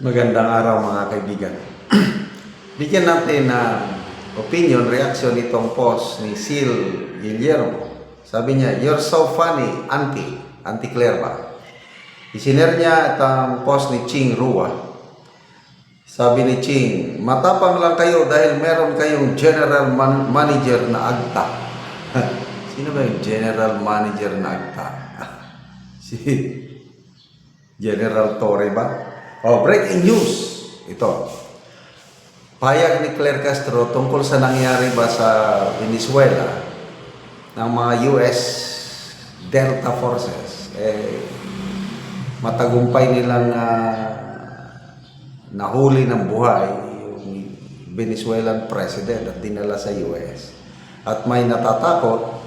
Magandang araw mga kaibigan. Bigyan natin ng opinion, reaction itong post ni Sil Guillermo. Sabi niya, "You're so funny, Auntie." Auntie Claire ba? Isinare niya itong post ni Ching Rua. Sabi ni Ching, "Matapang lang kayo dahil meron kayong general manager na agta." Sino ba yung general manager na agta? Si General Torre ba? Oh, breaking news. Ito. Payag ni Claire Castro tungkol sa nangyari ba sa Venezuela ng mga US Delta Forces. Matagumpay nilang nahuli ng buhay yung Venezuelan president at dinala sa US. At may natatakot,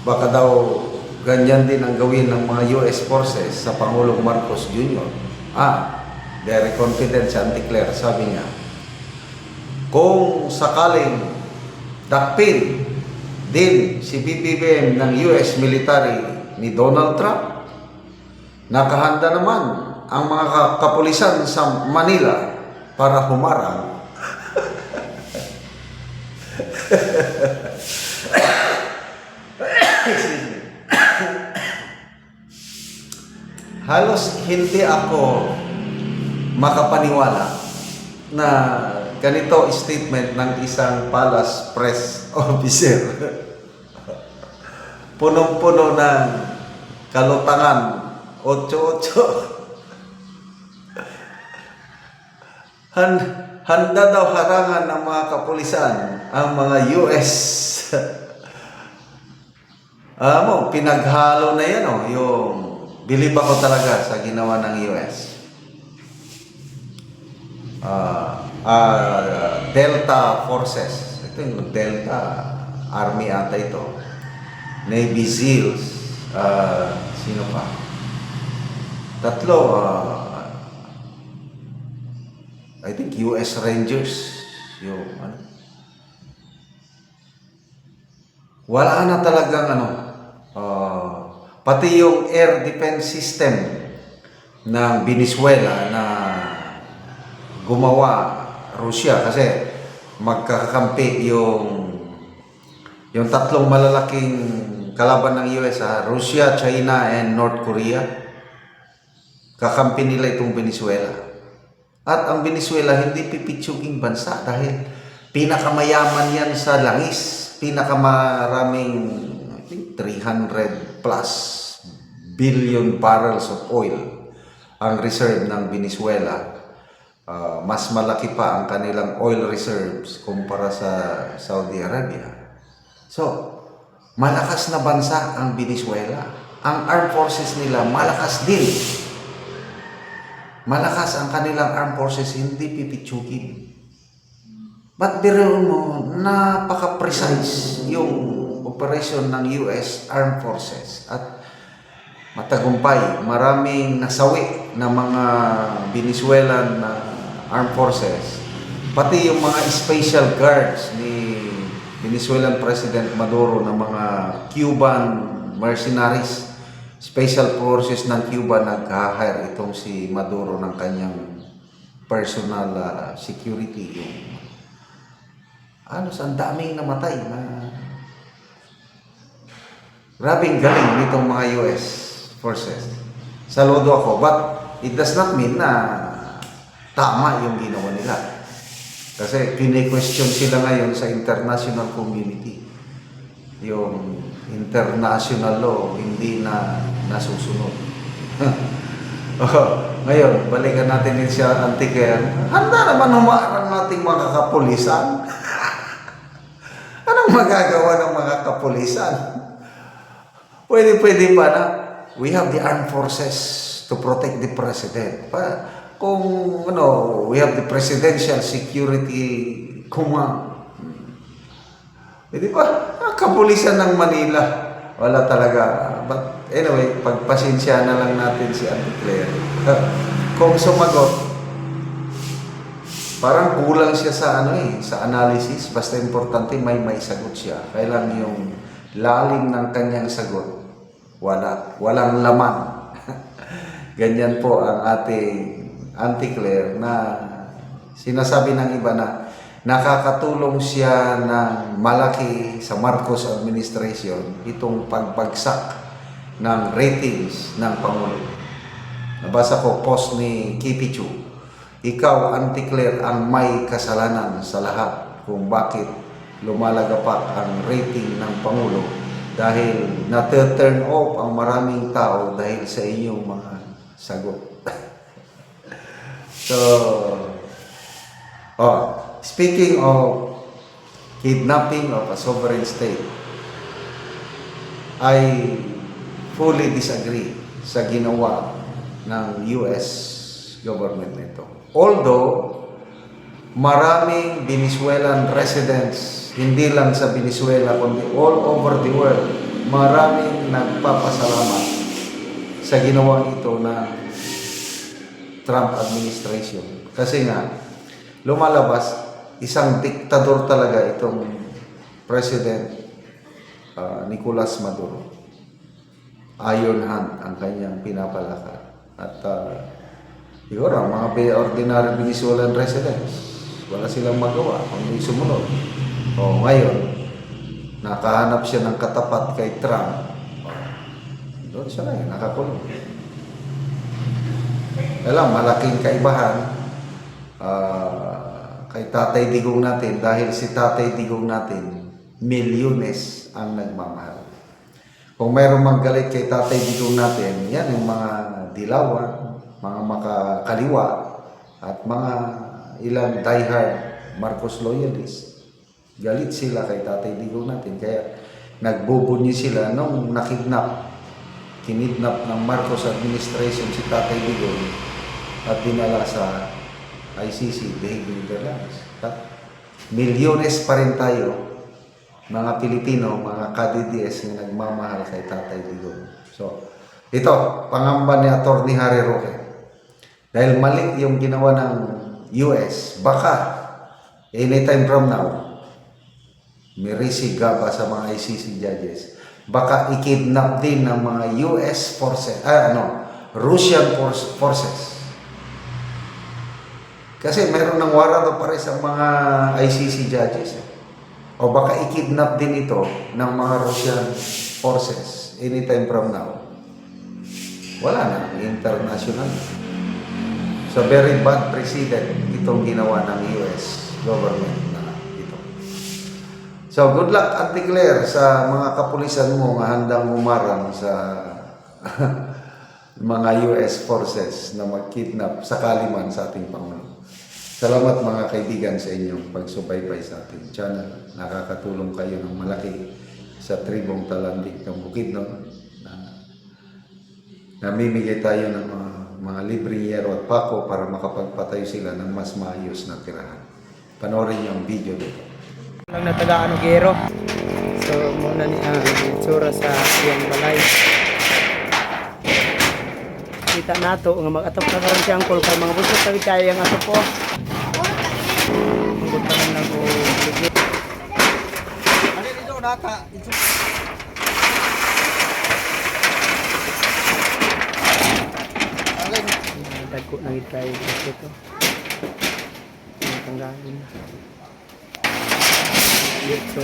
baka daw ganyan din ang gawin ng mga US forces sa Pangulong Marcos Jr. Very confident si Auntie Claire, sabi niya, kung sakaling dakpin din si BBM ng US military ni Donald Trump, nakahanda naman ang mga kapulisan sa Manila para humarang. Halos hindi ako makapaniwala na ganito statement ng isang palace press officer. Punong-puno ng kalutangan, 8-8. Handa daw harangan ng mga kapulisan ang mga US. Pinaghalo na yan, yung bilib ako talaga sa ginawa ng US. Delta Forces. Ito yung Delta Army ata ito. Navy SEALs. Sino pa? Tatlo. I think US Rangers. Yung wala na talagang pati yung air defense system ng Venezuela na gumawa Russia, kasi magkakampi yung tatlong malalaking kalaban ng US, Russia, China, and North Korea. Kakampi nila itong Venezuela. At ang Venezuela hindi pipitsuging bansa dahil pinakamayaman yan sa langis. Pinakamaraming, I think 300 plus billion barrels of oil ang reserve ng Venezuela. Mas malaki pa ang kanilang oil reserves kumpara sa Saudi Arabia. So, malakas na bansa ang Venezuela. Ang armed forces nila malakas din. Malakas ang kanilang armed forces, hindi pipitsugin. But biruin mo, napaka-precise yung operation ng US Armed Forces at matagumpay. Maraming nasawi na mga Venezuelan armed forces. Pati yung mga special guards ni Venezuelan President Maduro na mga Cuban mercenaries. Special forces ng Cuba nag-hire itong si Maduro ng kanyang personal security. Ang daming namatay na grabing galing nitong mga US forces. Saludo ako, but it does not mean na tama yung ginawa nila. Kasi kine-question sila ngayon sa international community. Yung international law hindi na nasusunod. Ngayon, balikan natin din siya, Auntie Claire. Handa naman humarang nating mga kapulisan. Anong magagawa ng mga kapulisan? Pwede pa na. We have the armed forces to protect the president. Kung we have the presidential security command. Pwede pa. Kapulisan ng Manila. Wala talaga. But anyway, pagpasensya na lang natin si Auntie Claire. Kung sumagot, parang kulang siya sa sa analysis. Basta importante may sagot siya. Kailang yung lalim ng kanyang sagot, walang laman. Ganyan po ang ating Auntie Claire na sinasabi ng iba na nakakatulong siya ng malaki sa Marcos administration itong pagbagsak ng ratings ng Pangulo. Nabasa ko post ni Kipichu, ikaw Auntie Claire ang may kasalanan sa lahat kung bakit lumalagapak ang rating ng Pangulo dahil na-turn off ang maraming tao dahil sa inyong mga sagot. So, speaking of kidnapping of a sovereign state, I fully disagree sa ginawa ng US government nito. Although, maraming Venezuelan residents, hindi lang sa Venezuela, kundi all over the world, maraming nagpapasalamat sa ginawang ito ng Trump administration. Kasi nga, lumalabas, isang diktador talaga itong President Nicolas Maduro. Iron hand ang kanyang pinapalakad. At siguro, mga ordinary Venezuelan residents, wala silang magawa kundi sumunod. O ngayon, nakahanap siya ng katapat kay Trump. Doon siya lang, nakakulong. Alam, malaking kaibahan kay Tatay Digong natin dahil si Tatay Digong natin, milyones ang nagmamahal. Kung mayroong manggalit kay Tatay Digong natin, yan yung mga dilawan, mga makakaliwa, at mga ilang diehard Marcos loyalists. Galit sila kay Tatay Digong natin. Kaya nagbubunyi sila nung kinidnap ng Marcos administration si Tatay Digong at dinala sa ICC, The Hague Netherlands. Milyones pa rin tayo, mga Pilipino, mga KDDS na nagmamahal kay Tatay Digong. So, ito, pangamba ni Atty. Harry Roque. Dahil mali yung ginawa ng US, baka anytime from now, may risigaba sa mga ICC judges, baka ikidnap din ng mga US forces, Russian forces. Kasi mayroon ng warrant of arrest ang mga ICC judges. O baka ikidnap din ito ng mga Russian forces anytime from now. Wala na, international. So very bad precedent itong ginawa ng US government na ito. So good luck, Auntie Claire, sa mga kapulisan mo nga handang humarang sa mga US forces na mag-kidnap sakali man sa ating Pangulo. Salamat mga kaibigan sa inyong pagsubaybay sa ating channel. Nakakatulong kayo ng malaki sa tribong Talandig ng Bukidnon. Namimigay tayo ng mga libreng yero at pako para makapagpatayo sila ng mas maayos na tirahan. Panoorin niyo ang video dito. Lang natagaan og gero. So muna ni ang itsura sa iyang balay. Kita nato nga mag-atop na karon si Uncle kay mga busog kay kaya ang atop po. Mungod pa lang ko sige. Ano dito naka? Dagko na gid kay ito. Tanggalin. So,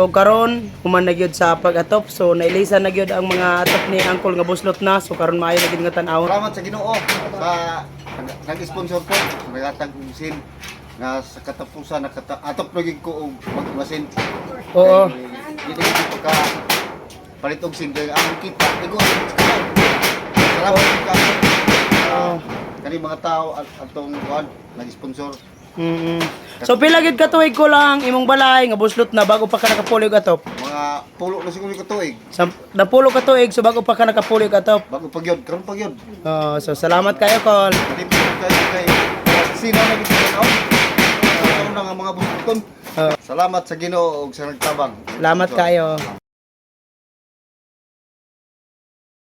So karon human na gyud sa pag-atop, so nailisa na gyud ang mga atop ni Uncle nga buslot na, so karon maayo na gyud nga tan-aw. Salamat sa Ginoo sa nag-sponsor po, naghatag og sin nga sa katapusan atop lagi ko og magmasin. Oo. Dito dito ka palit og single ang kita. Igo. Salamat ka. Kani mga tao atong kuan nag-sponsor. So pila gid ka tuig ko lang imong balay nga buslot na bago pa ka nakapuloy og atop. Mga pulo na siguro ko tuig. Napulo ka tuig so bago pa ka nakapuloy og atop. Bago pagyod, karon pagyod. So salamat kayo Col. Dito kay sino na gid ka na nga mga busuton. Salamat sa Ginoo ug sa nagtabang. Salamat kayo.